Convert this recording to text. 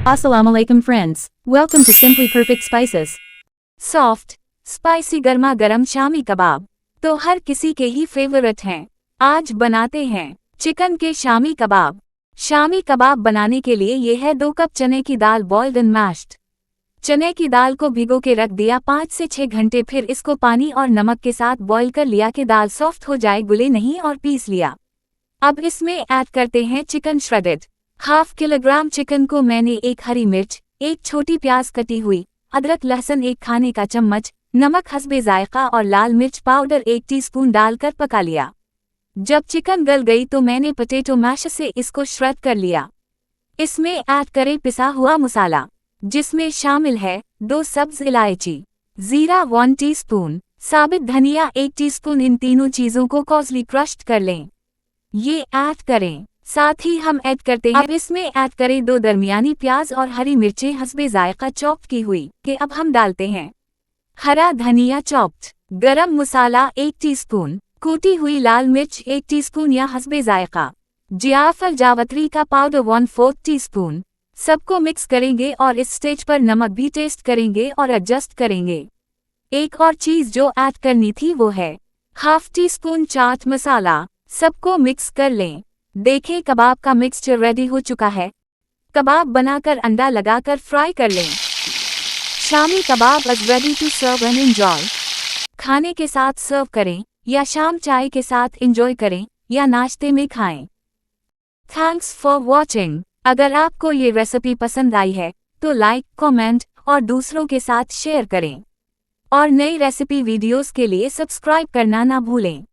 Assalamu alaikum friends. Welcome to Simply Perfect Spices. Soft spicy गर्मा गर्म शामी कबाब तो हर किसी के ही फेवरेट हैं। आज बनाते हैं चिकन के शामी कबाब। शामी कबाब बनाने के लिए ये है 2 कप चने की दाल बॉइल्ड एंड मैश्ड। चने की दाल को भिगो के रख दिया 5 से 6 घंटे, फिर इसको पानी और नमक के साथ बॉईल कर लिया कि दाल सॉफ्ट हो जाए, गुले नहीं, और पीस लिया। अब इसमें ऐड करते हैं चिकन श्रेडेड। 1/2 किलोग्राम चिकन को मैंने 1 हरी मिर्च, 1 छोटी प्याज कटी हुई, अदरक लहसुन 1 खाने का चम्मच, नमक हस्बे जायका और लाल मिर्च पाउडर 1 टीस्पून डालकर पका लिया। जब चिकन गल गई तो मैंने पोटैटो मैश से इसको श्रेड कर लिया। इसमें ऐड करें पिसा हुआ मसाला, जिसमें शामिल है 2 सब्ज इलायची, जीरा 1 टीस्पून, साबित धनिया 1 टीस्पून। इन तीनों चीज़ों को कॉर्सली क्रश्ड कर लें। ये ऐड करें। साथ ही हम ऐड करते हैं, अब इसमें ऐड करें 2 दरमियानी प्याज और हरी मिर्चें हस्बे जायका चॉप की हुई कि अब हम डालते हैं हरा धनिया चॉप्ड, गरम मसाला 1 टीस्पून, कूटी हुई लाल मिर्च 1 टीस्पून या हस्बे जायका, जायफल जावित्री का पाउडर 1/4 टीस्पून। सबको मिक्स करेंगे और इस स्टेज पर नमक भी टेस्ट करेंगे और एडजस्ट करेंगे। एक और चीज़ जो ऐड करनी थी वो है 1/2 टीस्पून चाट मसाला। सबको मिक्स कर लें। देखें कबाब का मिक्सचर रेडी हो चुका है। कबाब बनाकर अंडा लगाकर फ्राई कर लें। Shami kebab is ready to serve and enjoy. खाने के साथ सर्व करें या शाम चाय के साथ एंजॉय करें या नाश्ते में खाएं। Thanks for watching. अगर आपको ये रेसिपी पसंद आई है तो लाइक, कमेंट और दूसरों के साथ शेयर करें। और नई रेसिपी वीडियोस के लिए सब्सक्राइब करना ना भूलें।